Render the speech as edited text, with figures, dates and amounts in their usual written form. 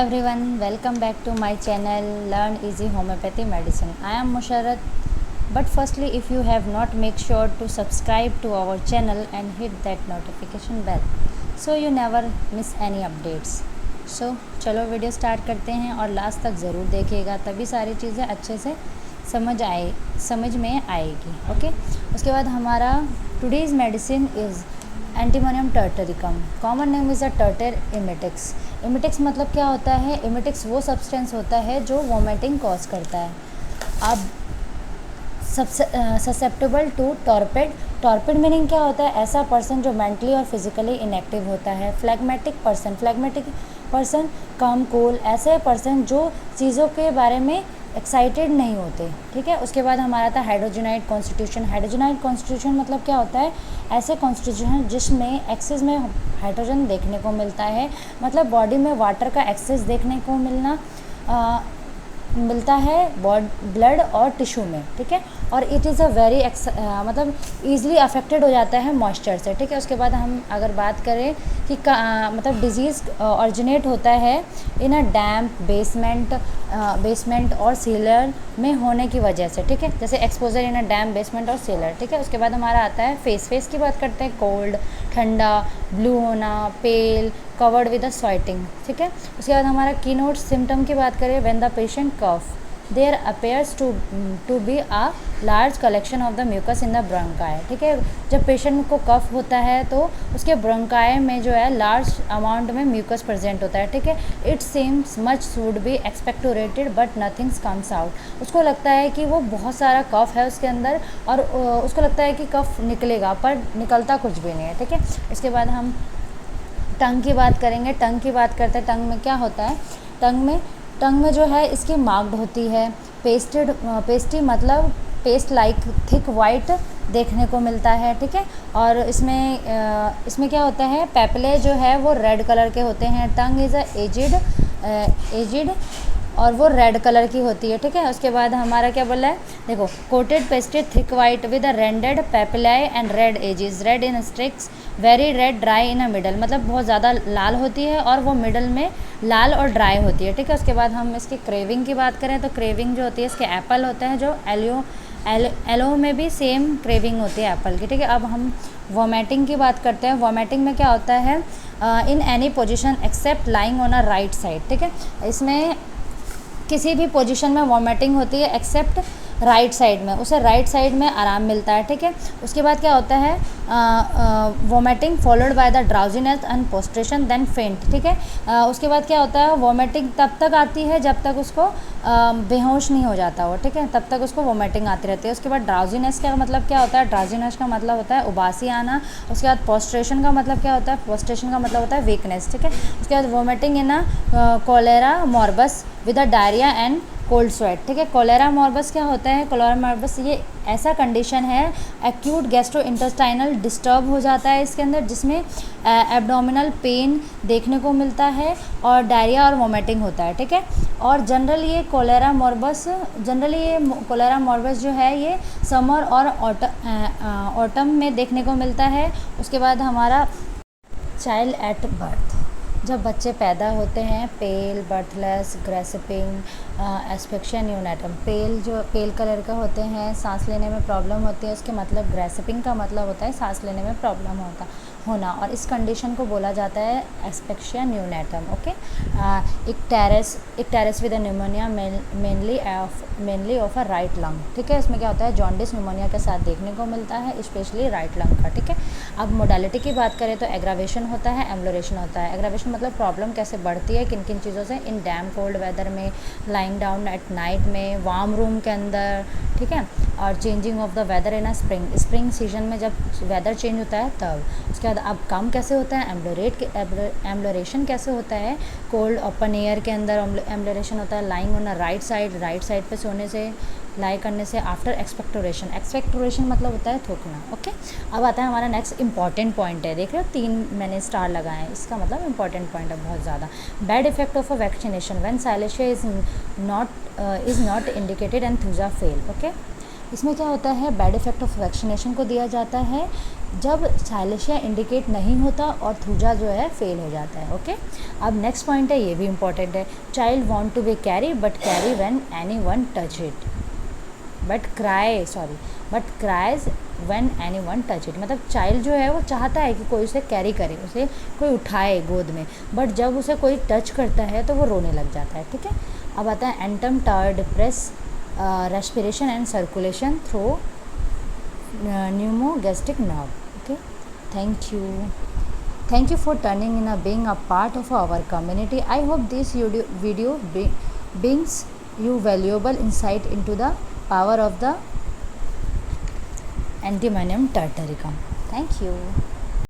everyone, welcome back to my channel Learn Easy Homeopathy Medicine. I am Musharat. But firstly, if you have not, make sure to subscribe to our channel and hit that notification bell so you never miss any updates. So चलो video start करते हैं और last तक ज़रूर देखिएगा, तभी सारी चीज़ें अच्छे से समझ में आएगी. ओके. उसके बाद हमारा today's medicine is antimonium tartaricum. Common name is a tartar emetics. Emetics मतलब क्या होता है? इमेटिक्स वो सब्सटेंस होता है जो वोमिटिंग कॉज करता है. अब susceptible to torpid. Torpid meaning क्या होता है? ऐसा पर्सन जो मेंटली और फिजिकली इनएक्टिव होता है. फ्लैग्मेटिक पर्सन काम कूल, ऐसे पर्सन जो चीज़ों के बारे में एक्साइटेड नहीं होते. ठीक है. उसके बाद हमारा था हाइड्रोजनाइड कॉन्स्टिट्यूशन. हाइड्रोजनाइड कॉन्स्टिट्यूशन मतलब क्या होता है? ऐसे कॉन्स्टिट्यूशन जिसमें एक्सेस में हाइड्रोजन देखने को मिलता है, मतलब बॉडी में वाटर का एक्सेस देखने को मिलता है ब्लड और टिश्यू में. ठीक है. और इट इज़ अ वेरी मतलब ईज़िली अफेक्टेड हो जाता है मॉइस्चर से. ठीक है. उसके बाद हम अगर बात करें कि मतलब डिजीज़ ऑरिजिनेट होता है इन अ डैम्प बेसमेंट और सीलर में होने की वजह से. ठीक है. जैसे exposure in a damp basement और सीलर. ठीक है. उसके बाद हमारा आता है फेस की बात करते हैं. कोल्ड, ठंडा, ब्लू होना, पेल, कवर्ड विद अ स्वेटिंग. ठीक है. उसके बाद हमारा कीनोट सिम्टम की बात करें. When the patient cough there appears to be a large collection of the mucus in the bronchi. ठीक है. जब पेशेंट को कफ होता है तो उसके ब्रोंकाई में जो है लार्ज अमाउंट में म्यूकस प्रेजेंट होता है. ठीक है. It seems much would be expectorated but nothings comes out. उसको लगता है कि वो बहुत सारा कफ है उसके अंदर और उसको लगता है कि कफ निकलेगा, पर निकलता कुछ भी नहीं है. ठीक है. इसके बाद हम टंग की बात करेंगे. टंग की बात करते हैं. टंग में क्या होता है? टंग में जो है इसकी मार्क्ड होती है. पेस्टी मतलब पेस्ट लाइक थिक वाइट देखने को मिलता है. ठीक है. और इसमें क्या होता है? पेपले जो है वो रेड कलर के होते हैं. टंग इज़ एजिड और वो रेड कलर की होती है. ठीक है. उसके बाद हमारा क्या बोला है? देखो, coated pasted thick white with a reddened papillae and red edges, red in streaks, very red, dry in a middle. मतलब बहुत ज़्यादा लाल होती है और वो मिडल में लाल और ड्राई होती है. ठीक है. उसके बाद हम इसकी क्रेविंग की बात करें तो क्रेविंग जो होती है इसके एप्पल होते हैं, जो एलो में भी सेम क्रेविंग होती है एप्पल की. ठीक है. अब हम वोमिटिंग की बात करते हैं. वोमिटिंग में क्या होता है? In any position except lying on a right side. ठीक है. इसमें किसी भी पोजीशन में वॉमिटिंग होती है एक्सेप्ट राइट साइड में. उसे राइट साइड में आराम मिलता है. ठीक है. उसके बाद क्या होता है? Vomiting followed by the drowsiness and prostration then faint. ठीक है. उसके बाद क्या होता है? वॉमिटिंग तब तक आती है जब तक उसको बेहोश नहीं हो जाता वो. ठीक है. तब तक उसको वॉमिटिंग आती रहती है. उसके बाद ड्राउजीनेस का मतलब क्या होता है? ड्राउजीनेस का मतलब होता है उबासी आना. उसके बाद पोस्ट्रेशन का मतलब क्या होता है? पोस्ट्रेशन का मतलब होता है वीकनेस. ठीक है. उसके बाद vomiting in cholera morbus with a diarrhoea and cold sweat. ठीक है. कोलेरा मॉर्बस क्या होता है? कोलेरा मॉर्बस ये ऐसा कंडीशन है, एक्यूट गैस्ट्रो इंटेस्टाइनल डिस्टर्ब हो जाता है इसके अंदर, जिसमें एब्डोमिनल पेन देखने को मिलता है और डायरिया और वोमिटिंग होता है. ठीक है. और जनरली ये कोलेरा मॉर्बस जो है ये समर और ऑटम में देखने को मिलता है. उसके बाद हमारा चाइल्ड एट बर्थ. जब बच्चे पैदा होते हैं, पेल, बर्थलेस, ग्रेसिपिंग, एस्पेक्शिया न्यूनेटम. पेल कलर का होते हैं, सांस लेने में प्रॉब्लम होती है. उसके मतलब ग्रेसिपिंग का मतलब होता है सांस लेने में प्रॉब्लम होना, और इस कंडीशन को बोला जाता है asphyxia neonatorum. Okay. Icterus with pneumonia mainly of a right lung. ठीक है. इसमें क्या होता है? जॉन्डिस न्यूमोनिया के साथ देखने को मिलता है, स्पेशली राइट लंग का. ठीक है. अब मोडालिटी की बात करें तो एग्रावेशन होता है, एम्ब्लोरेशन होता है. एग्रावेशन मतलब प्रॉब्लम कैसे बढ़ती है, किन किन चीज़ों से? इन डैम कोल्ड वेदर में, लाइंग डाउन एट नाइट में, वार्म रूम के अंदर. ठीक है. और changing of the weather in a spring season में जब वेदर चेंज होता है तब. उसके बाद अब कम कैसे होता है? एम्ब्लोरेशन कैसे होता है? कोल्ड ओपन एयर के अंदर एम्ब्लोरेशन होता है. Lying on a right side पे सोने से, लाई करने से. आफ्टर एक्सपेक्टोरेशन मतलब होता है थूकना. ओके. अब आता है हमारा नेक्स्ट इंपॉर्टेंट पॉइंट है. देख रहे हो 3 मैंने स्टार लगाए हैं. इसका मतलब इंपॉर्टेंट पॉइंट है बहुत ज़्यादा. Bad effect of a vaccination when silicea is not indicated and thuja fail. Okay. इसमें क्या होता है? बैड इफेक्ट ऑफ वैक्सीनेशन को दिया जाता है जब साइलेशिया इंडिकेट नहीं होता और थूजा जो है फेल हो जाता है। ओके, अब नेक्स्ट पॉइंट है, ये भी इंपॉर्टेंट है। Child want to be carry but carry when anyone touch it, but cries when anyone touch it. मतलब चाइल्ड जो है वो चाहता है कि कोई उसे कैरी करे, उसे कोई उठाए गोद में, बट जब उसे कोई टच करता है तो वो रोने लग जाता है। ठीक है, अब आता है antim tart depress respiration and circulation through pneumogastric nerve. Okay, thank you for turning in being a part of our community. I hope this video brings you valuable insight into the power of the Antimonium tartaricum. Thank you.